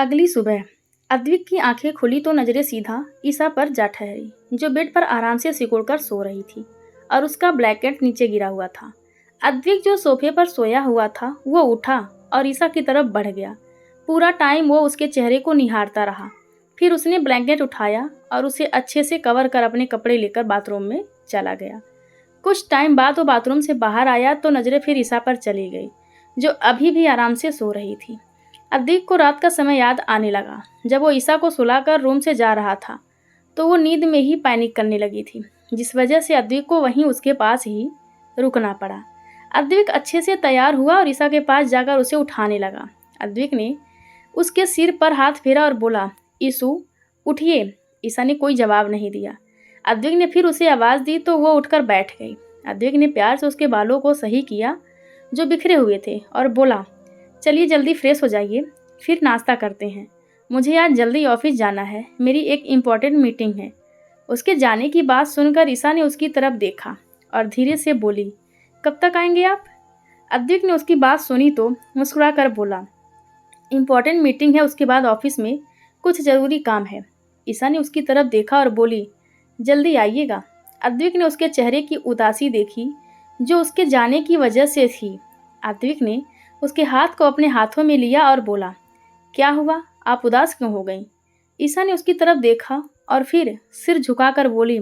अगली सुबह अद्विक की आंखें खुली तो नजरें सीधा ईसा पर जा ठहरी, जो बेड पर आराम से सिकुड़कर सो रही थी और उसका ब्लैंकेट नीचे गिरा हुआ था। अद्विक जो सोफे पर सोया हुआ था वो उठा और ईसा की तरफ बढ़ गया। पूरा टाइम वो उसके चेहरे को निहारता रहा। फिर उसने ब्लैंकेट उठाया और उसे अच्छे से कवर कर अपने कपड़े लेकर बाथरूम में चला गया। कुछ टाइम बाद वो बाथरूम से बाहर आया तो नजरें फिर ईसा पर चली गई, जो अभी भी आराम से सो रही थी। अद्विक को रात का समय याद आने लगा। जब वो ईसा को सुलाकर रूम से जा रहा था तो वो नींद में ही पैनिक करने लगी थी, जिस वजह से अद्विक को वहीं उसके पास ही रुकना पड़ा। अद्विक अच्छे से तैयार हुआ और ईसा के पास जाकर उसे उठाने लगा। अद्विक ने उसके सिर पर हाथ फेरा और बोला, ईसु उठिए। ईसा ने कोई जवाब नहीं दिया। अद्विक ने फिर उसे आवाज़ दी तो वो उठकर बैठ गई। अद्विक ने प्यार से उसके बालों को सही किया जो बिखरे हुए थे और बोला, चलिए जल्दी फ्रेश हो जाइए, फिर नाश्ता करते हैं। मुझे आज जल्दी ऑफिस जाना है, मेरी एक इम्पॉर्टेंट मीटिंग है। उसके जाने की बात सुनकर ईसा ने उसकी तरफ देखा और धीरे से बोली, कब तक आएंगे आप? अद्विक ने उसकी बात सुनी तो मुस्कुरा कर बोला, इम्पॉर्टेंट मीटिंग है, उसके बाद ऑफिस में कुछ ज़रूरी काम है। ईसा ने उसकी तरफ देखा और बोली, जल्दी आइएगा। अद्विक ने उसके चेहरे की उदासी देखी जो उसके जाने की वजह से थी। अद्विक ने उसके हाथ को अपने हाथों में लिया और बोला, क्या हुआ, आप उदास क्यों हो गई? ईसा ने उसकी तरफ देखा और फिर सिर झुकाकर बोली,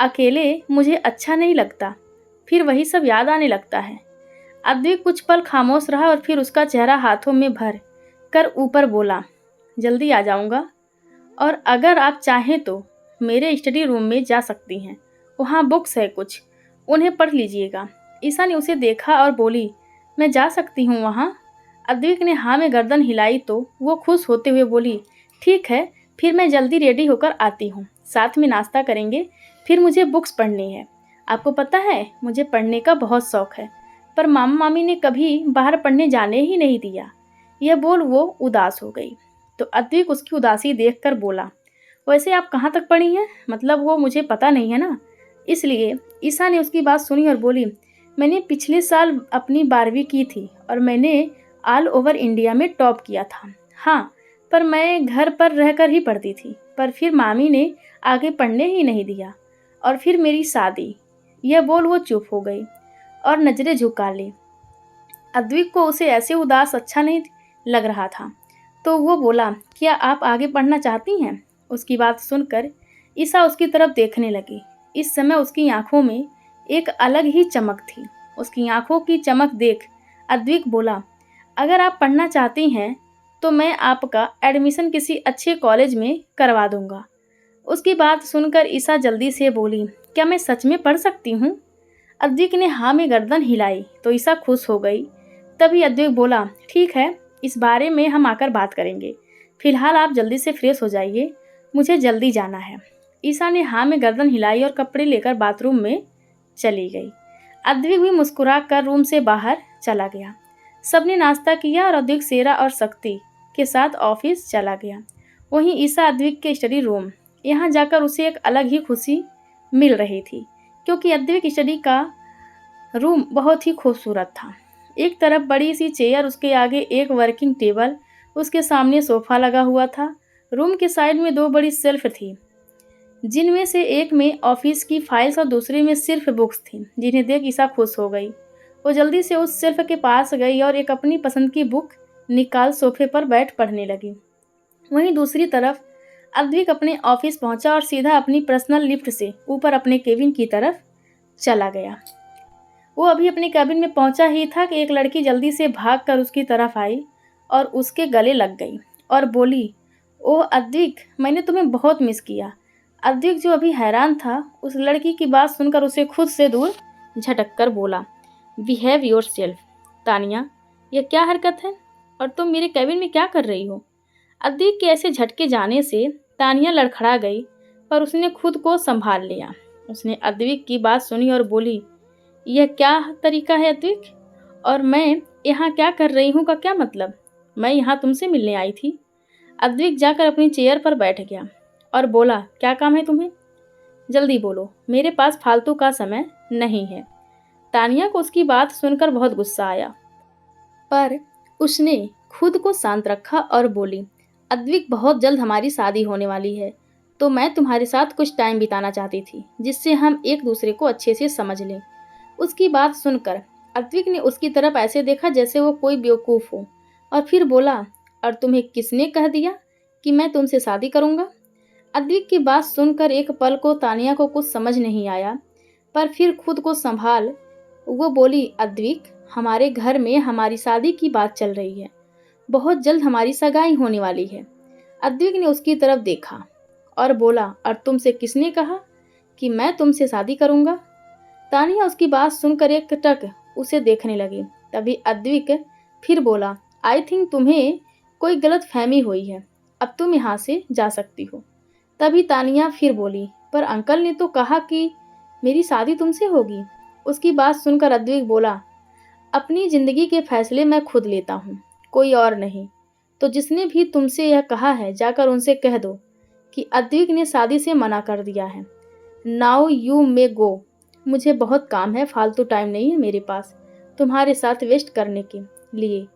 अकेले मुझे अच्छा नहीं लगता, फिर वही सब याद आने लगता है। अद्विक कुछ पल खामोश रहा और फिर उसका चेहरा हाथों में भर कर ऊपर बोला, जल्दी आ जाऊंगा, और अगर आप चाहें तो मेरे स्टडी रूम में जा सकती हैं, वहाँ बुक्स है कुछ, उन्हें पढ़ लीजिएगा। ईसा ने उसे देखा और बोली, मैं जा सकती हूँ वहाँ? अद्विक ने हाँ में गर्दन हिलाई तो वो खुश होते हुए बोली, ठीक है, फिर मैं जल्दी रेडी होकर आती हूँ, साथ में नाश्ता करेंगे, फिर मुझे बुक्स पढ़नी है। आपको पता है मुझे पढ़ने का बहुत शौक है, पर मामा मामी ने कभी बाहर पढ़ने जाने ही नहीं दिया। यह बोल वो उदास हो गई। तो अद्विक उसकी उदासी देखकर बोला, वैसे आप कहाँ तक पढ़ी हैं? मतलब वो मुझे पता नहीं है ना, इसलिए। ईसा ने उसकी बात सुनी और बोली, मैंने पिछले साल अपनी 12वीं की थी और मैंने ऑल ओवर इंडिया में टॉप किया था। हाँ, पर मैं घर पर रहकर ही पढ़ती थी, पर फिर मामी ने आगे पढ़ने ही नहीं दिया और फिर मेरी शादी। यह बोल वो चुप हो गई और नजरें झुका ली। अद्विक को उसे ऐसे उदास अच्छा नहीं लग रहा था, तो वो बोला, क्या आप आगे पढ़ना चाहती हैं? उसकी बात सुनकर ईसा उसकी तरफ देखने लगी। इस समय उसकी आंखों में एक अलग ही चमक थी। उसकी आंखों की चमक देख अद्विक बोला, अगर आप पढ़ना चाहती हैं तो मैं आपका एडमिशन किसी अच्छे कॉलेज में करवा दूंगा। उसकी बात सुनकर ईसा जल्दी से बोली, क्या मैं सच में पढ़ सकती हूँ? अद्विक ने हाँ में गर्दन हिलाई तो ईसा खुश हो गई। तभी अद्विक बोला, ठीक है, इस बारे में हम आकर बात करेंगे, फिलहाल आप जल्दी से फ्रेश हो जाइए, मुझे जल्दी जाना है। ईसा ने हाँ में गर्दन हिलाई और कपड़े लेकर बाथरूम में चली गई। अद्विक भी मुस्कुरा कर रूम से बाहर चला गया। सबने नाश्ता किया और अद्विक सेरा और शक्ति के साथ ऑफिस चला गया। वहीं ईसा अद्विक के स्टडी रूम, यहाँ जाकर उसे एक अलग ही खुशी मिल रही थी, क्योंकि अद्विक स्टडी का रूम बहुत ही खूबसूरत था। एक तरफ बड़ी सी चेयर, उसके आगे एक वर्किंग टेबल, उसके सामने सोफा लगा हुआ था। रूम के साइड में 2 बड़ी शेल्फ थी, जिनमें से एक में ऑफिस की फाइल्स और दूसरे में सिर्फ बुक्स थी, जिन्हें देख ईसा खुश हो गई। वो जल्दी से उस शेल्फ के पास गई और एक अपनी पसंद की बुक निकाल सोफे पर बैठ पढ़ने लगी। वहीं दूसरी तरफ अद्विक अपने ऑफिस पहुंचा और सीधा अपनी पर्सनल लिफ्ट से ऊपर अपने केबिन की तरफ चला गया। वो अभी अपने केबिन में पहुंचा ही था कि एक लड़की जल्दी से भागकर उसकी तरफ आई और उसके गले लग गई और बोली, ओह अद्विक, मैंने तुम्हें बहुत मिस किया। अद्विक जो अभी हैरान था, उस लड़की की बात सुनकर उसे खुद से दूर झटक कर बोला, बिहेव योर सेल्फ। तानिया, यह क्या हरकत है और तुम मेरे केबिन में क्या कर रही हो? अद्विक के ऐसे झटके जाने से तानिया लड़खड़ा गई, पर उसने खुद को संभाल लिया। उसने अद्विक की बात सुनी और बोली, यह क्या तरीका है अद्विक, और मैं यहाँ क्या कर रही हूँ का क्या मतलब? मैं यहाँ तुमसे मिलने आई थी। अद्विक जाकर अपनी चेयर पर बैठ गया और बोला, क्या काम है तुम्हें? जल्दी बोलो, मेरे पास फालतू का समय नहीं है। तानिया को उसकी बात सुनकर बहुत गुस्सा आया, पर उसने खुद को शांत रखा और बोली, अद्विक, बहुत जल्द हमारी शादी होने वाली है, तो मैं तुम्हारे साथ कुछ टाइम बिताना चाहती थी, जिससे हम एक दूसरे को अच्छे से समझ लें। उसकी बात सुनकर अद्विक ने उसकी तरफ ऐसे देखा जैसे वो कोई बेवकूफ़ हो, और फिर बोला, और तुम्हें किसने कह दिया कि मैं तुमसे शादी करूंगा? अद्विक की बात सुनकर एक पल को तानिया को कुछ समझ नहीं आया, पर फिर खुद को संभाल वो बोली, अद्विक, हमारे घर में हमारी शादी की बात चल रही है। बहुत जल्द हमारी सगाई होने वाली है। अद्विक ने उसकी तरफ देखा और बोला, और तुमसे किसने कहा कि मैं तुमसे शादी करूंगा? तानिया उसकी बात सुनकर एक टक उसे देखने लगी। तभी अद्विक फिर बोला, आई थिंक तुम्हें कोई गलत फहमी हुई है, अब तुम यहाँ से जा सकती हो। तभी तानिया फिर बोली, पर अंकल ने तो कहा कि मेरी शादी तुमसे होगी। उसकी बात सुनकर अद्विक बोला, अपनी जिंदगी के फैसले मैं खुद लेता हूँ, कोई और नहीं। तो जिसने भी तुमसे यह कहा है, जाकर उनसे कह दो कि अद्विक ने शादी से मना कर दिया है। नाउ यू मे गो। मुझे बहुत काम है, फालतू टाइम नहीं है मेरे पास तुम्हारे साथ वेस्ट करने के लिए।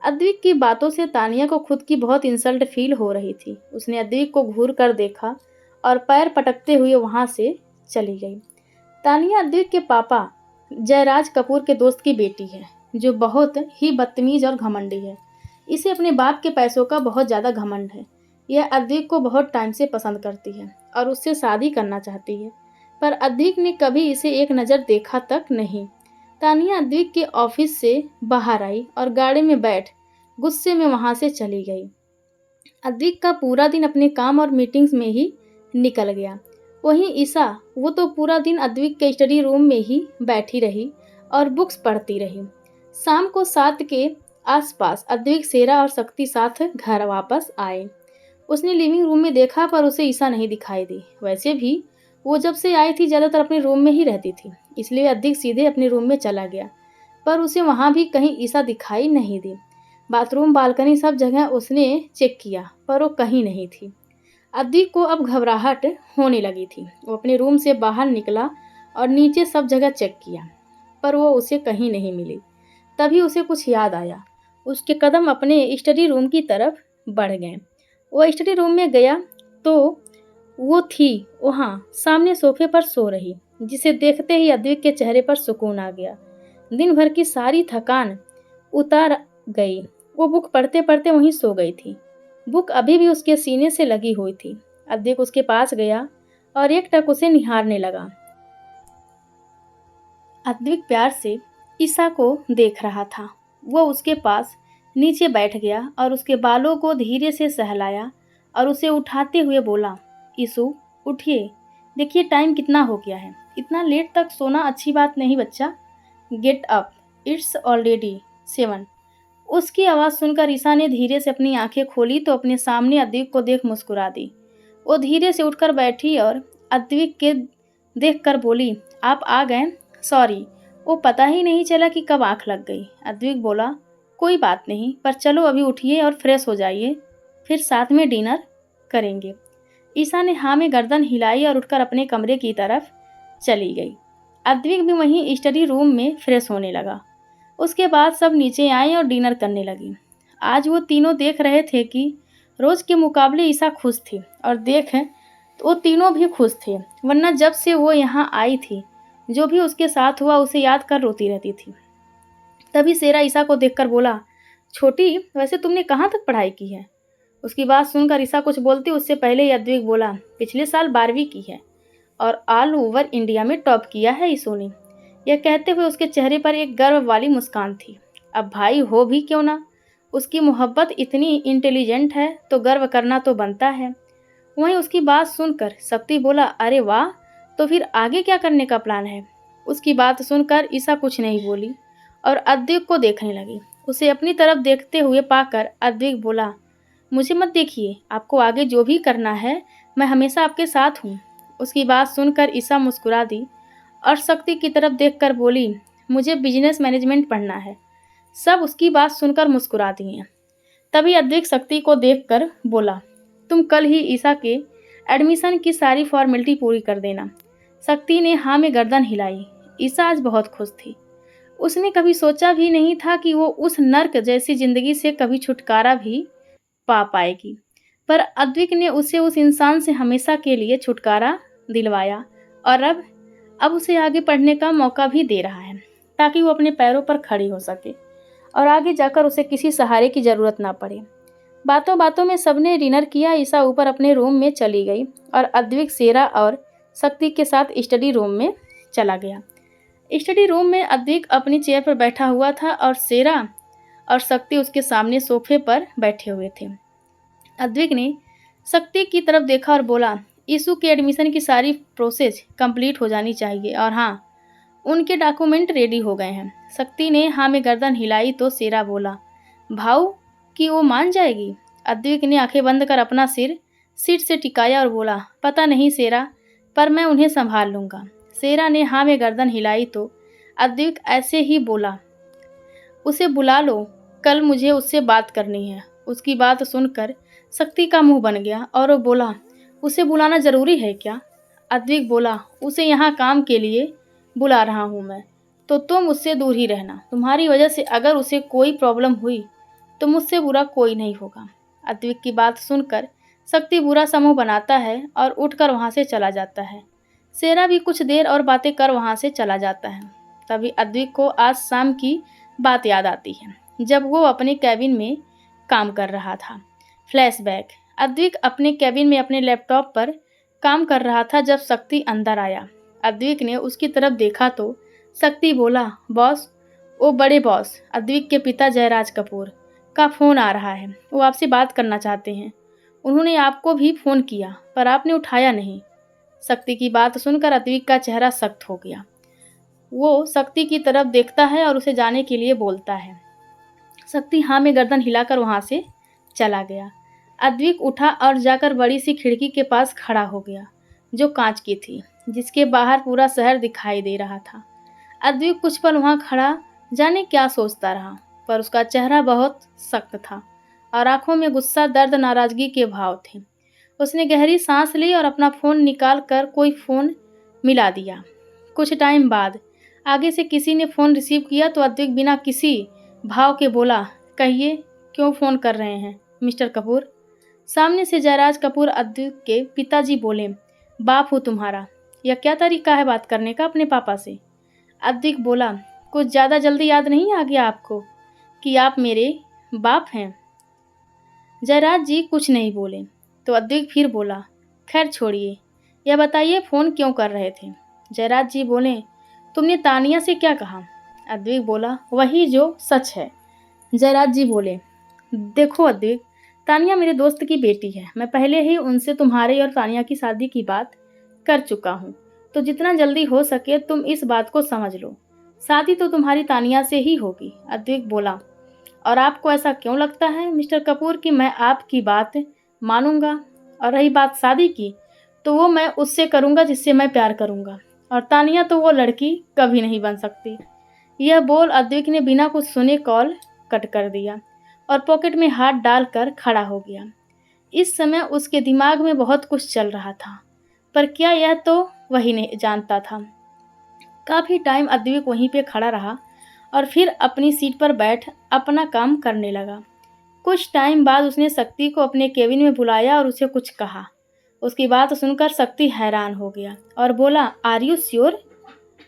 अद्विक की बातों से तानिया को खुद की बहुत इंसल्ट फील हो रही थी। उसने अद्विक को घूर कर देखा और पैर पटकते हुए वहां से चली गई। तानिया अद्विक के पापा जयराज कपूर के दोस्त की बेटी है, जो बहुत ही बदतमीज और घमंडी है। इसे अपने बाप के पैसों का बहुत ज़्यादा घमंड है। यह अद्विक को बहुत टाइम से पसंद करती है और उससे शादी करना चाहती है, पर अद्विक ने कभी इसे एक नज़र देखा तक नहीं। तानिया अद्विक के ऑफिस से बाहर आई और गाड़ी में बैठ गुस्से में वहां से चली गई। अद्विक का पूरा दिन अपने काम और मीटिंग्स में ही निकल गया। वहीं ईसा, वो तो पूरा दिन अद्विक के स्टडी रूम में ही बैठी रही और बुक्स पढ़ती रही। शाम को 7 के आसपास अद्विक, सेरा और शक्ति साथ घर वापस आए। उसने लिविंग रूम में देखा, पर उसे ईसा नहीं दिखाई दी। वैसे भी वो जब से आई थी ज़्यादातर अपने रूम में ही रहती थी, इसलिए अद्विक सीधे अपने रूम में चला गया, पर उसे वहाँ भी कहीं ईसा दिखाई नहीं दी। बाथरूम, बालकनी, सब जगह उसने चेक किया, पर वो कहीं नहीं थी। अद्विक को अब घबराहट होने लगी थी। वो अपने रूम से बाहर निकला और नीचे सब जगह चेक किया, पर वो उसे कहीं नहीं मिली। तभी उसे कुछ याद आया। उसके कदम अपने स्टडी रूम की तरफ बढ़ गए। वो स्टडी रूम में गया तो वो थी वहाँ सामने सोफे पर सो रही, जिसे देखते ही अद्विक के चेहरे पर सुकून आ गया। दिन भर की सारी थकान उतार गई। वो बुक पढ़ते पढ़ते वहीं सो गई थी। बुक अभी भी उसके सीने से लगी हुई थी। अद्विक उसके पास गया और एक टक उसे निहारने लगा। अद्विक प्यार से ईसा को देख रहा था। वो उसके पास नीचे बैठ गया और उसके बालों को धीरे से सहलाया और उसे उठाते हुए बोला, ईसु, उठिए, देखिए टाइम कितना हो गया है। इतना लेट तक सोना अच्छी बात नहीं बच्चा। Get up, it's already 7। उसकी आवाज़ सुनकर ईसा ने धीरे से अपनी आंखें खोली तो अपने सामने अद्विक को देख मुस्कुरा दी। वो धीरे से उठकर बैठी और अद्विक के देख कर बोली, आप आ गए, सॉरी, वो पता ही नहीं चला कि कब आँख लग गई। अद्विक बोला, कोई बात नहीं, पर चलो अभी उठिए और फ्रेश हो जाइए, फिर साथ में डिनर करेंगे। ईसा ने हाँ में गर्दन हिलाई और उठकर अपने कमरे की तरफ चली गई। अद्विक भी वहीं स्टडी रूम में फ्रेश होने लगा। उसके बाद सब नीचे आए और डिनर करने लगी। आज वो तीनों देख रहे थे कि रोज़ के मुकाबले ईसा खुश थी, और तो वो तीनों भी खुश थे, वरना जब से वो यहाँ आई थी जो भी उसके साथ हुआ उसे याद कर रोती रहती थी। तभी सेरा ईसा को देखकर बोला, छोटी, वैसे तुमने कहाँ तक पढ़ाई की है? उसकी बात सुनकर ईसा कुछ बोलती उससे पहले ही अद्विक बोला, पिछले साल 12वीं की है और ऑल ओवर इंडिया में टॉप किया है ईसू ने। यह कहते हुए उसके चेहरे पर एक गर्व वाली मुस्कान थी। अब भाई हो भी क्यों ना, उसकी मोहब्बत इतनी इंटेलिजेंट है तो गर्व करना तो बनता है। वहीं उसकी बात सुनकर शक्ति बोला, अरे वाह, तो फिर आगे क्या करने का प्लान है? उसकी बात सुनकर ईसा कुछ नहीं बोली और अद्विक को देखने लगी। उसे अपनी तरफ देखते हुए पाकर अद्विक बोला, मुझे मत देखिए, आपको आगे जो भी करना है मैं हमेशा आपके साथ हूँ। उसकी बात सुनकर ईसा मुस्कुरा दी और शक्ति की तरफ देखकर बोली, मुझे बिजनेस मैनेजमेंट पढ़ना है। सब उसकी बात सुनकर मुस्कुरा दिए। तभी अद्विक शक्ति को देखकर बोला, तुम कल ही ईसा के एडमिशन की सारी फॉर्मेलिटी पूरी कर देना। शक्ति ने हाँ में गर्दन हिलाई। ईसा आज बहुत खुश थी। उसने कभी सोचा भी नहीं था कि वो उस नर्क जैसी जिंदगी से कभी छुटकारा भी पा पाएगी। पर अद्विक ने उसे उस इंसान से हमेशा के लिए छुटकारा दिलवाया और अब उसे आगे पढ़ने का मौका भी दे रहा है ताकि वो अपने पैरों पर खड़ी हो सके और आगे जाकर उसे किसी सहारे की ज़रूरत ना पड़े। बातों बातों में सबने डिनर किया। ईसा ऊपर अपने रूम में चली गई और अद्विक सेरा और शक्ति के साथ स्टडी रूम में चला गया। स्टडी रूम में अद्विक अपनी चेयर पर बैठा हुआ था और सेरा और शक्ति उसके सामने सोफे पर बैठे हुए थे। अद्विक ने शक्ति की तरफ देखा और बोला, ईशू के एडमिशन की सारी प्रोसेस कंप्लीट हो जानी चाहिए और हाँ, उनके डॉक्यूमेंट रेडी हो गए हैं। शक्ति ने हाँ में गर्दन हिलाई तो सेरा बोला, भाऊ कि वो मान जाएगी? अद्विक ने आंखें बंद कर अपना सिर सीट से टिकाया और बोला, पता नहीं सेरा, पर मैं उन्हें संभाल लूँगा। सेरा ने हाँ में गर्दन हिलाई तो अद्विक ऐसे ही बोला, उसे बुला लो, कल मुझे उससे बात करनी है। उसकी बात सुनकर शक्ति का मुंह बन गया और वो बोला, उसे बुलाना ज़रूरी है क्या? अद्विक बोला, उसे यहाँ काम के लिए बुला रहा हूँ मैं, तो तुम उससे दूर ही रहना। तुम्हारी वजह से अगर उसे कोई प्रॉब्लम हुई तो मुझसे बुरा कोई नहीं होगा। अद्विक की बात सुनकर शक्ति बुरा समूह बनाता है और उठकर वहाँ से चला जाता है। सेरा भी कुछ देर और बातें कर वहाँ से चला जाता है। तभी अद्विक को आज शाम की बात याद आती है जब वो अपने कैबिन में काम कर रहा था। फ्लैशबैक। अद्विक अपने कैबिन में अपने लैपटॉप पर काम कर रहा था जब शक्ति अंदर आया। अद्विक ने उसकी तरफ देखा तो शक्ति बोला, बॉस, ओ बड़े बॉस, अद्विक के पिता जयराज कपूर का फ़ोन आ रहा है। वो आपसे बात करना चाहते हैं। उन्होंने आपको भी फ़ोन किया पर आपने उठाया नहीं। शक्ति की बात सुनकर अद्विक का चेहरा सख्त हो गया। वो शक्ति की तरफ देखता है और उसे जाने के लिए बोलता है। शक्ति हाँ में गर्दन हिलाकर वहाँ से चला गया। अद्विक उठा और जाकर बड़ी सी खिड़की के पास खड़ा हो गया जो कांच की थी, जिसके बाहर पूरा शहर दिखाई दे रहा था। अद्विक कुछ पल वहाँ खड़ा जाने क्या सोचता रहा, पर उसका चेहरा बहुत सख्त था और आंखों में गुस्सा, दर्द, नाराजगी के भाव थे। उसने गहरी सांस ली और अपना फ़ोन निकाल कर कोई फ़ोन मिला दिया। कुछ टाइम बाद आगे से किसी ने फ़ोन रिसीव किया तो अद्विक बिना किसी भाव के बोला, कहिए, क्यों फ़ोन कर रहे हैं मिस्टर कपूर? सामने से जयराज कपूर अद्विक के पिताजी बोले, बाप हूँ तुम्हारा, यह क्या तरीका है बात करने का अपने पापा से? अद्विक बोला, कुछ ज़्यादा जल्दी याद नहीं आ गया आपको कि आप मेरे बाप हैं? जयराज जी कुछ नहीं बोले तो अद्विक फिर बोला, खैर छोड़िए, यह बताइए फ़ोन क्यों कर रहे थे? जयराज जी बोले, तुमने तानिया से क्या कहा? अद्विक बोला, वही जो सच है। जयराज जी बोले, देखो अद्विक, तानिया मेरे दोस्त की बेटी है। मैं पहले ही उनसे तुम्हारे और तानिया की शादी की बात कर चुका हूँ, तो जितना जल्दी हो सके तुम इस बात को समझ लो। शादी तो तुम्हारी तानिया से ही होगी। अद्विक बोला, और आपको ऐसा क्यों लगता है मिस्टर कपूर कि मैं आपकी बात मानूंगा? और रही बात शादी की, तो वो मैं उससे करूंगा जिससे मैं प्यार करूंगा, और तानिया तो वो लड़की कभी नहीं बन सकती। यह बोल अद्विक ने बिना कुछ सुने कॉल कट कर दिया और पॉकेट में हाथ डालकर खड़ा हो गया। इस समय उसके दिमाग में बहुत कुछ चल रहा था, पर क्या यह तो वही नहीं जानता था। काफ़ी टाइम अद्विक वहीं पे खड़ा रहा और फिर अपनी सीट पर बैठ अपना काम करने लगा। कुछ टाइम बाद उसने शक्ति को अपने केबिन में बुलाया और उसे कुछ कहा। उसकी बात सुनकर शक्ति हैरान हो गया और बोला, are you sure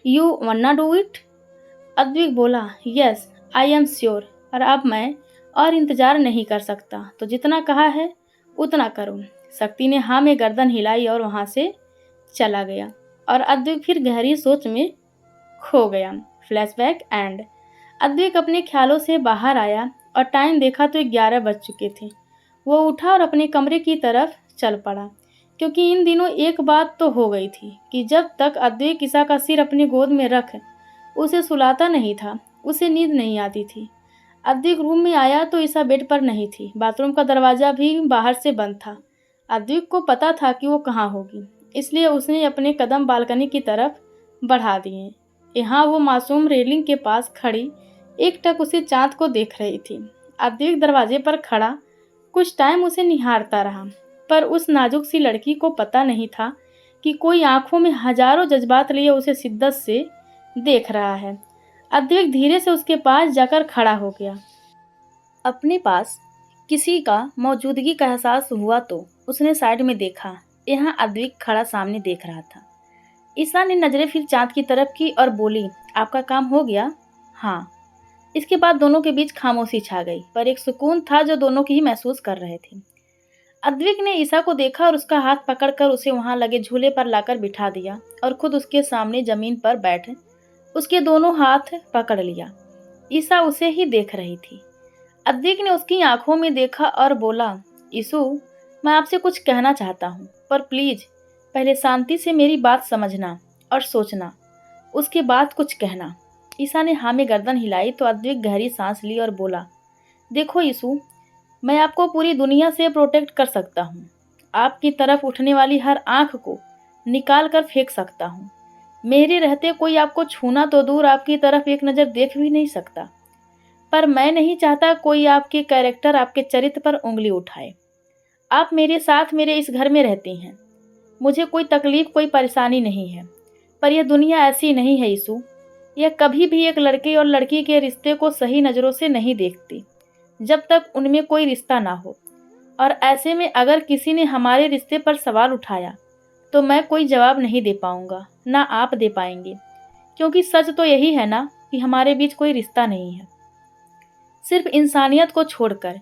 you wanna do it? Advik बोला, यस आई एम श्योर, और अब मैं और इंतज़ार नहीं कर सकता, तो जितना कहा है उतना करो। शक्ति ने हाँ में गर्दन हिलाई और वहाँ से चला गया और अद्विक फिर गहरी सोच में खो गया। Flashback and. अद्विक अपने ख्यालों से बाहर आया और टाइम देखा तो 11 बज चुके थे। वो उठा और अपने कमरे की तरफ चल पड़ा, क्योंकि इन दिनों एक बात तो हो गई थी कि जब तक अद्विक ईसा का सिर अपनी गोद में रख उसे सुलाता नहीं था, उसे नींद नहीं आती थी। अद्विक रूम में आया तो ईसा बेड पर नहीं थी। बाथरूम का दरवाज़ा भी बाहर से बंद था। अद्विक को पता था कि वो कहाँ होगी, इसलिए उसने अपने कदम बालकनी की तरफ बढ़ा दिए। यहाँ वो मासूम रेलिंग के पास खड़ी एकटक उसे चाँद को देख रही थी। अद्विक दरवाजे पर खड़ा कुछ टाइम उसे निहारता रहा, पर उस नाजुक सी लड़की को पता नहीं था कि कोई आंखों में हजारों जज्बात लिए उसे शिद्दत से देख रहा है। अद्विक धीरे से उसके पास जाकर खड़ा हो गया। अपने पास किसी का मौजूदगी का एहसास हुआ तो उसने साइड में देखा। यहाँ अद्विक खड़ा सामने देख रहा था। ईशा ने नजरें फिर चाँद की तरफ की और बोली, आपका काम हो गया? हाँ। इसके बाद दोनों के बीच खामोशी छा गई, पर एक सुकून था जो दोनों की ही महसूस कर रहे थे। अद्विक ने ईशा को देखा और उसका हाथ पकड़कर उसे वहां लगे झूले पर लाकर बिठा दिया और खुद उसके सामने जमीन पर बैठ उसके दोनों हाथ पकड़ लिया। ईशा उसे ही देख रही थी। अद्विक ने उसकी आंखों में देखा और बोला, ईशु, मैं आपसे कुछ कहना चाहता हूँ, पर प्लीज पहले शांति से मेरी बात समझना और सोचना, उसके बाद कुछ कहना। ईशा ने हाँ में गर्दन हिलाई तो अद्विक गहरी सांस ली और बोला, देखो ईशु, मैं आपको पूरी दुनिया से प्रोटेक्ट कर सकता हूँ। आपकी तरफ उठने वाली हर आंख को निकाल कर फेंक सकता हूँ। मेरे रहते कोई आपको छूना तो दूर, आपकी तरफ एक नज़र देख भी नहीं सकता। पर मैं नहीं चाहता कोई आपके कैरेक्टर, आपके चरित्र पर उंगली उठाए। आप मेरे साथ मेरे इस घर में रहती हैं। मुझे कोई तकलीफ, कोई परेशानी नहीं है। पर यह दुनिया ऐसी नहीं है ईशु। यह कभी भी एक लड़के और लड़की के रिश्ते को सही नज़रों से नहीं देखती जब तक उनमें कोई रिश्ता ना हो। और ऐसे में अगर किसी ने हमारे रिश्ते पर सवाल उठाया तो मैं कोई जवाब नहीं दे पाऊंगा, ना आप दे पाएंगे, क्योंकि सच तो यही है ना कि हमारे बीच कोई रिश्ता नहीं है, सिर्फ इंसानियत को छोड़कर।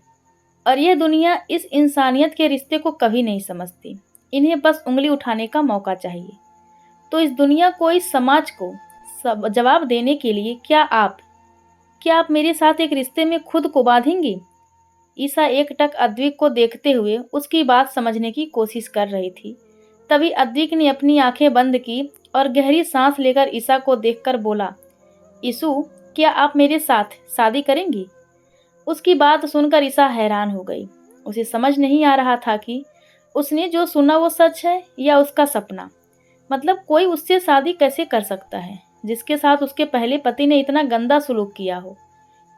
और यह दुनिया इस इंसानियत के रिश्ते को कभी नहीं समझती। इन्हें बस उंगली उठाने का मौका चाहिए। तो इस दुनिया को, इस समाज को जवाब देने के लिए क्या आप मेरे साथ एक रिश्ते में खुद को बांधेंगी? ईशा एकटक अद्विक को देखते हुए उसकी बात समझने की कोशिश कर रही थी। तभी अद्विक ने अपनी आंखें बंद की और गहरी सांस लेकर ईशा को देखकर बोला, ईशु, क्या आप मेरे साथ शादी करेंगी? उसकी बात सुनकर ईशा हैरान हो गई। उसे समझ नहीं आ रहा था कि उसने जो सुना वो सच है या उसका सपना। मतलब कोई उससे शादी कैसे कर सकता है जिसके साथ उसके पहले पति ने इतना गंदा सलूक किया हो?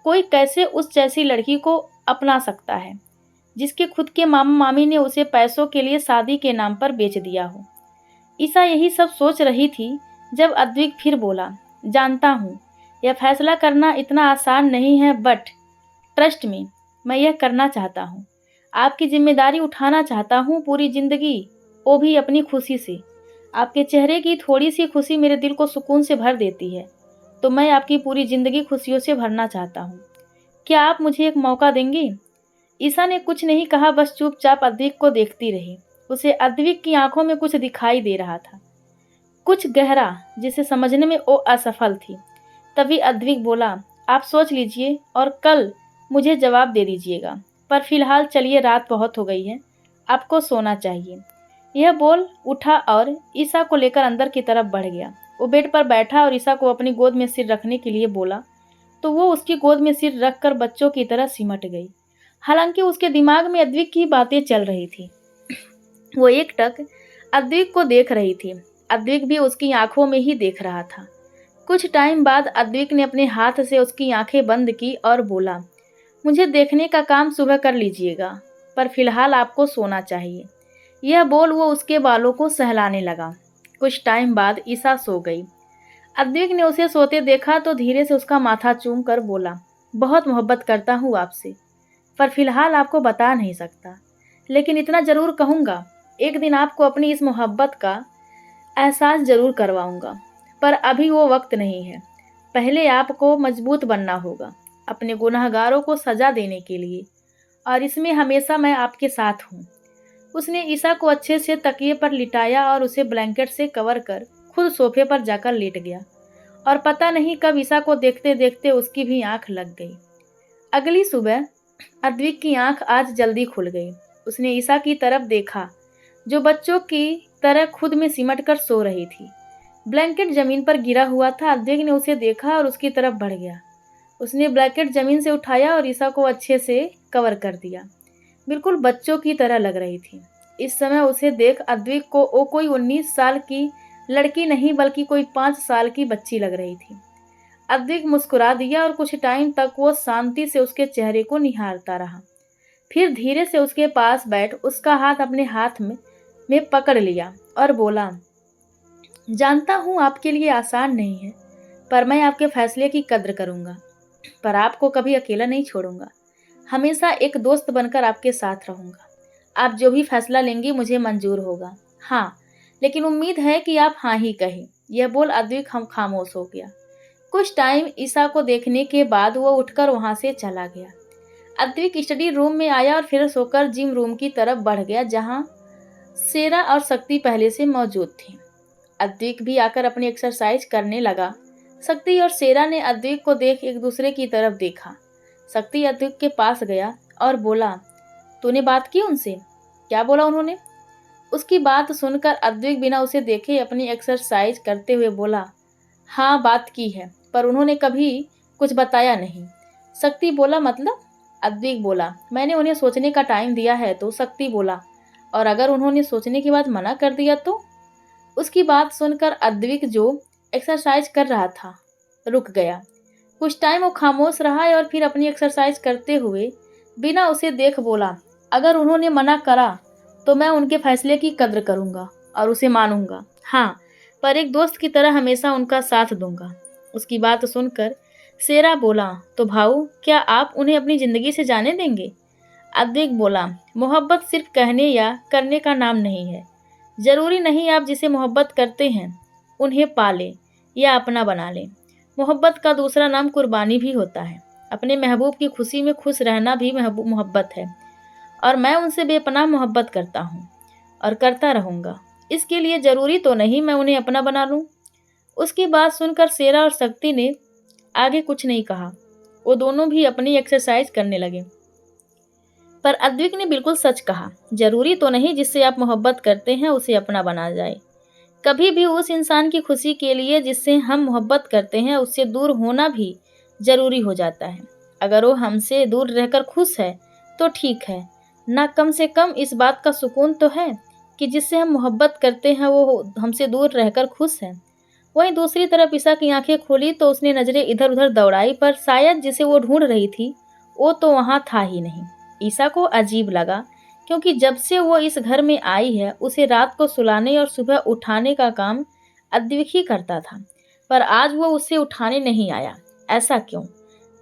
कोई कैसे उस जैसी लड़की को अपना सकता है जिसके खुद के मामा मामी ने उसे पैसों के लिए शादी के नाम पर बेच दिया हो? ईशा यही सब सोच रही थी जब अद्विक फिर बोला, जानता हूँ यह फैसला करना इतना आसान नहीं है, बट ट्रस्ट मी, मैं यह करना चाहता हूँ। आपकी जिम्मेदारी उठाना चाहता हूँ पूरी जिंदगी, वो भी अपनी खुशी से। आपके चेहरे की थोड़ी सी खुशी मेरे दिल को सुकून से भर देती है, तो मैं आपकी पूरी जिंदगी खुशियों से भरना चाहता हूँ। क्या आप मुझे एक मौका देंगी? ईशा ने कुछ नहीं कहा, बस चुपचाप अद्विक को देखती रही। उसे अद्विक की आंखों में कुछ दिखाई दे रहा था, कुछ गहरा, जिसे समझने में वो असफल थी। तभी अद्विक बोला, आप सोच लीजिए और कल मुझे जवाब दे दीजिएगा, पर फिलहाल चलिए, रात बहुत हो गई है, आपको सोना चाहिए। यह बोल उठा और ईशा को लेकर अंदर की तरफ बढ़ गया। वो बेड पर बैठा और ईशा को अपनी गोद में सिर रखने के लिए बोला तो वो उसकी गोद में सिर रखकर बच्चों की तरह सिमट गई। हालांकि उसके दिमाग में अद्विक की बातें चल रही थी। वो एकटक अद्विक को देख रही थी। अद्विक भी उसकी आंखों में ही देख रहा था। कुछ टाइम बाद अद्विक ने अपने हाथ से उसकी आंखें बंद की और बोला, मुझे देखने का काम सुबह कर लीजिएगा, पर फिलहाल आपको सोना चाहिए। यह बोल वो उसके बालों को सहलाने लगा। कुछ टाइम बाद ईशा सो गई। अद्विक ने उसे सोते देखा तो धीरे से उसका माथा चूम कर बोला, बहुत मोहब्बत करता हूँ आपसे, पर फिलहाल आपको बता नहीं सकता, लेकिन इतना ज़रूर कहूँगा, एक दिन आपको अपनी इस मोहब्बत का एहसास ज़रूर करवाऊँगा। पर अभी वो वक्त नहीं है। पहले आपको मजबूत बनना होगा अपने गुनहगारों को सज़ा देने के लिए, और इसमें हमेशा मैं आपके साथ हूँ। उसने ईशा को अच्छे से तकिए पर लिटाया और उसे ब्लैंकेट से कवर कर खुद सोफे पर जाकर लेट गया। और पता नहीं कब ईशा को देखते देखते उसकी भी आंख लग गई। अगली सुबह अद्विक की आंख आज जल्दी खुल गई। उसने ईशा की तरफ देखा जो बच्चों की तरह खुद में सिमट कर सो रही थी। ब्लैंकेट जमीन पर गिरा हुआ था। अद्विक ने उसे देखा और उसकी तरफ बढ़ गया। उसने ब्लैंकेट जमीन से उठाया और ईशा को अच्छे से कवर कर दिया। बिल्कुल बच्चों की तरह लग रही थी। इस समय उसे देख अद्विक को वो कोई 19 साल की लड़की नहीं बल्कि कोई 5 साल की बच्ची लग रही थी। अद्विक मुस्कुरा दिया और कुछ टाइम तक वो शांति से उसके चेहरे को निहारता रहा। फिर धीरे से उसके पास बैठ उसका हाथ अपने हाथ में पकड़ लिया और बोला, जानता हूँ आपके लिए आसान नहीं है, पर मैं आपके फैसले की कद्र करूँगा, पर आपको कभी अकेला नहीं छोड़ूंगा। हमेशा एक दोस्त बनकर आपके साथ रहूँगा। आप जो भी फैसला लेंगी मुझे मंजूर होगा। हाँ, लेकिन उम्मीद है कि आप हाँ ही कहें। यह बोल अद्विक हम खामोश हो गया। कुछ टाइम ईसा को देखने के बाद वो उठकर वहाँ से चला गया। अद्विक स्टडी रूम में आया और फिर सोकर जिम रूम की तरफ बढ़ गया, जहाँ सेरा और शक्ति पहले से मौजूद थी। अद्विक भी आकर अपनी एक्सरसाइज करने लगा। शक्ति और सेरा ने अद्विक को देख एक दूसरे की तरफ देखा। शक्ति अद्विक के पास गया और बोला, तूने बात की उनसे? क्या बोला उन्होंने? उसकी बात सुनकर अद्विक बिना उसे देखे अपनी एक्सरसाइज करते हुए बोला, हाँ बात की है, पर उन्होंने कभी कुछ बताया नहीं। शक्ति बोला, मतलब? अद्विक बोला, मैंने उन्हें सोचने का टाइम दिया है। तो शक्ति बोला, और अगर उन्होंने सोचने के बाद मना कर दिया तो? उसकी बात सुनकर अद्विक जो एक्सरसाइज कर रहा था रुक गया। कुछ टाइम वो खामोश रहा और फिर अपनी एक्सरसाइज करते हुए बिना उसे देख बोला, अगर उन्होंने मना करा तो मैं उनके फैसले की कद्र करूंगा और उसे मानूंगा। हाँ, पर एक दोस्त की तरह हमेशा उनका साथ दूंगा। उसकी बात सुनकर सेरा बोला, तो भाऊ, क्या आप उन्हें अपनी जिंदगी से जाने देंगे? अद्विक बोला, मोहब्बत सिर्फ कहने या करने का नाम नहीं है। जरूरी नहीं आप जिसे मोहब्बत करते हैं उन्हें पालें या अपना बना लें। मोहब्बत का दूसरा नाम कुर्बानी भी होता है। अपने महबूब की खुशी में खुश रहना भी मोहब्बत है, और मैं उनसे बेपनाह मोहब्बत करता हूँ और करता रहूँगा। इसके लिए ज़रूरी तो नहीं मैं उन्हें अपना बना लूँ। उसकी बात सुनकर सेरा और शक्ति ने आगे कुछ नहीं कहा। वो दोनों भी अपनी एक्सरसाइज करने लगे। पर अद्विक ने बिल्कुल सच कहा, जरूरी तो नहीं जिससे आप मोहब्बत करते हैं उसे अपना बना जाए। कभी भी उस इंसान की खुशी के लिए जिससे हम मोहब्बत करते हैं उससे दूर होना भी जरूरी हो जाता है। अगर वो हमसे दूर रहकर खुश है तो ठीक है, ना कम से कम इस बात का सुकून तो है कि जिससे हम मोहब्बत करते हैं वो हमसे दूर रहकर खुश है। वहीं दूसरी तरफ ईसा की आंखें खोली तो उसने नजरें इधर उधर दौड़ाई, पर शायद जिसे वो ढूंढ रही थी वो तो वहां था ही नहीं। ईसा को अजीब लगा, क्योंकि जब से वो इस घर में आई है उसे रात को सुलाने और सुबह उठाने का काम अद्विक ही करता था, पर आज वो उसे उठाने नहीं आया। ऐसा क्यों?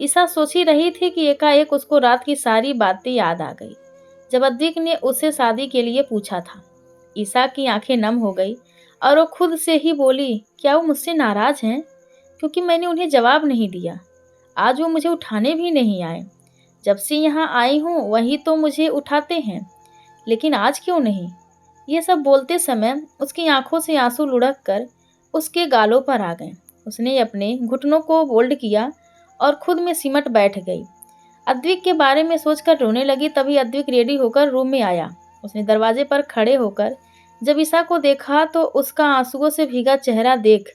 ईसा सोच ही रही थी कि एकाएक उसको रात की सारी बातें याद आ गई जब अद्विक ने उसे शादी के लिए पूछा था। ईसा की आंखें नम हो गई और वो खुद से ही बोली, क्या वो मुझसे नाराज हैं क्योंकि मैंने उन्हें जवाब नहीं दिया? आज वो मुझे उठाने भी नहीं आए। जब से यहाँ आई हूँ वही तो मुझे उठाते हैं, लेकिन आज क्यों नहीं? ये सब बोलते समय उसकी आंखों से आंसू लुढ़क कर उसके गालों पर आ गए। उसने अपने घुटनों को बोल्ड किया और खुद में सिमट बैठ गई। अद्विक के बारे में सोचकर रोने लगी। तभी अद्विक रेडी होकर रूम में आया। उसने दरवाजे पर खड़े होकर जब ईसा को देखा तो उसका आंसुओं से भीगा चेहरा देख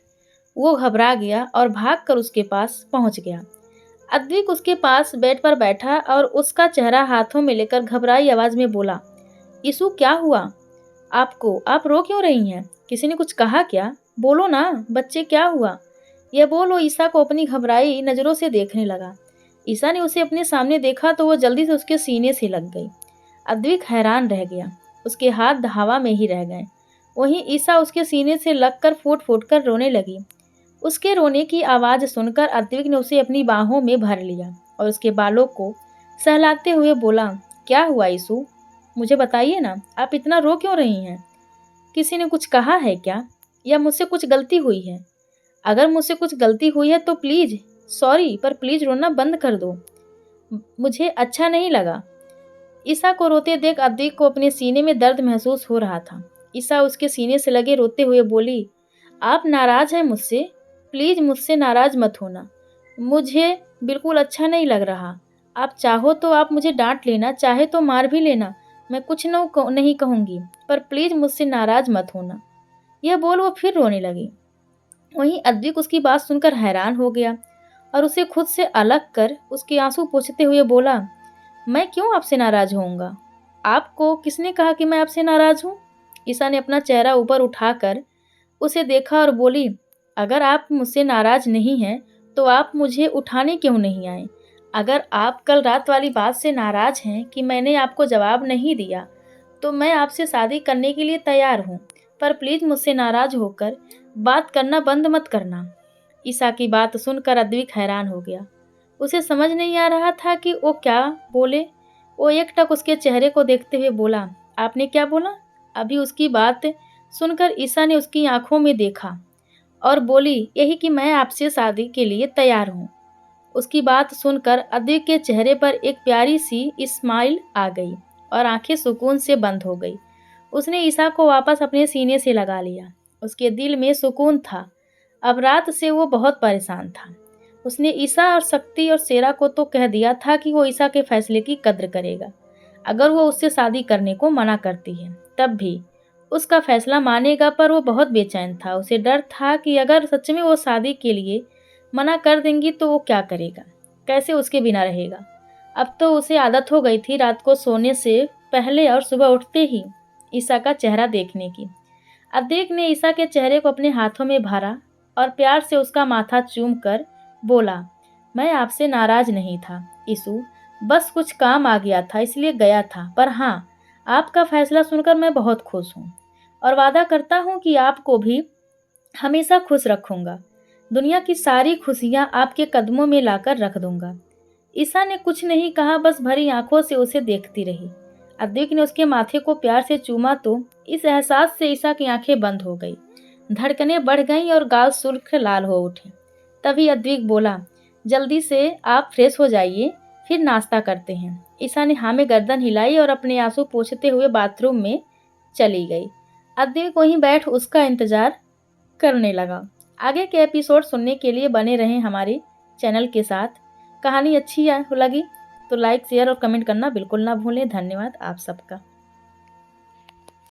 वो घबरा गया और भागकर उसके पास पहुंच गया। अद्विक उसके पास बेड पर बैठा और उसका चेहरा हाथों में लेकर घबराई आवाज में बोला, ईसु क्या हुआ आपको? आप रो क्यों रही हैं? किसी ने कुछ कहा क्या? बोलो ना बच्चे, क्या हुआ? यह बोल वो ईसा को अपनी घबराई नजरों से देखने लगा। ईसा ने उसे अपने सामने देखा तो वो जल्दी से उसके सीने से लग गई। अद्विक हैरान रह गया, उसके हाथ हवा में ही रह गए। वहीं ईसा उसके सीने से लगकर फूट फूट कर रोने लगी। उसके रोने की आवाज़ सुनकर अद्विक ने उसे अपनी बाहों में भर लिया और उसके बालों को सहलाते हुए बोला, क्या हुआ ईसु? मुझे बताइए ना, आप इतना रो क्यों रही हैं? किसी ने कुछ कहा है क्या, या मुझसे कुछ गलती हुई है? अगर मुझसे कुछ गलती हुई है तो प्लीज़, सॉरी, पर प्लीज़ रोना बंद कर दो, मुझे अच्छा नहीं लगा। ईसा को रोते देख अद्विक को अपने सीने में दर्द महसूस हो रहा था। ईसा उसके सीने से लगे रोते हुए बोली, आप नाराज हैं मुझसे? प्लीज़ मुझसे नाराज मत होना, मुझे बिल्कुल अच्छा नहीं लग रहा। आप चाहो तो आप मुझे डांट लेना, चाहे तो मार भी लेना, मैं कुछ नहीं कहूँगी, पर प्लीज़ मुझसे नाराज मत होना। यह बोल वो फिर रोने लगी। वहीं अद्विक उसकी बात सुनकर हैरान हो गया और उसे खुद से अलग कर उसके आंसू पोंछते हुए बोला, मैं क्यों आपसे नाराज होऊंगा? आपको किसने कहा कि मैं आपसे नाराज हूँ? ईसा ने अपना चेहरा ऊपर उठाकर उसे देखा और बोली, अगर आप मुझसे नाराज नहीं हैं तो आप मुझे उठाने क्यों नहीं आए? अगर आप कल रात वाली बात से नाराज हैं कि मैंने आपको जवाब नहीं दिया तो मैं आपसे शादी करने के लिए तैयार हूँ, पर प्लीज़ मुझसे नाराज होकर बात करना बंद मत करना। ईसा की बात सुनकर अद्विक हैरान हो गया। उसे समझ नहीं आ रहा था कि वो क्या बोले। वो एकटक उसके चेहरे को देखते हुए बोला, आपने क्या बोला? अभी उसकी बात सुनकर ईसा ने उसकी आंखों में देखा और बोली, यही कि मैं आपसे शादी के लिए तैयार हूँ। उसकी बात सुनकर अद्विक के चेहरे पर एक प्यारी सी स्माइल आ गई और आंखें सुकून से बंद हो गई। उसने ईसा को वापस अपने सीने से लगा लिया। उसके दिल में सुकून था। अब रात से वो बहुत परेशान था। उसने ईसा और शक्ति और शेरा को तो कह दिया था कि वो ईसा के फैसले की कद्र करेगा। अगर वो उससे शादी करने को मना करती है तब भी उसका फैसला मानेगा, पर वो बहुत बेचैन था। उसे डर था कि अगर सच में वो शादी के लिए मना कर देंगी तो वो क्या करेगा, कैसे उसके बिना रहेगा। अब तो उसे आदत हो गई थी रात को सोने से पहले और सुबह उठते ही ईसा का चेहरा देखने की। अद्वैक ने ईसा के चेहरे को अपने हाथों में भरा और प्यार से उसका माथा चूम कर बोला, मैं आपसे नाराज नहीं था यीशु, बस कुछ काम आ गया था इसलिए गया था। पर हाँ, आपका फैसला सुनकर मैं बहुत खुश हूँ और वादा करता हूँ कि आपको भी हमेशा खुश रखूंगा। दुनिया की सारी खुशियाँ आपके कदमों में लाकर रख दूंगा। ईसा ने कुछ नहीं कहा, बस भरी आंखों से उसे देखती रही। अद्विक ने उसके माथे को प्यार से चूमा तो इस एहसास से ईसा की आंखें बंद हो गई, धड़कनें बढ़ गईं और गाल सुर्ख लाल हो उठे। तभी अद्विक बोला, जल्दी से आप फ्रेश हो जाइए, फिर नाश्ता करते हैं। ईसा ने हाँ में गर्दन हिलाई और अपने आंसू पोंछते हुए बाथरूम में चली गई। अद्विक वहीं बैठ उसका इंतजार करने लगा। आगे के एपिसोड सुनने के लिए बने रहें हमारे चैनल के साथ। कहानी अच्छी लगी तो लाइक शेयर और कमेंट करना बिल्कुल ना भूलें। धन्यवाद आप सबका।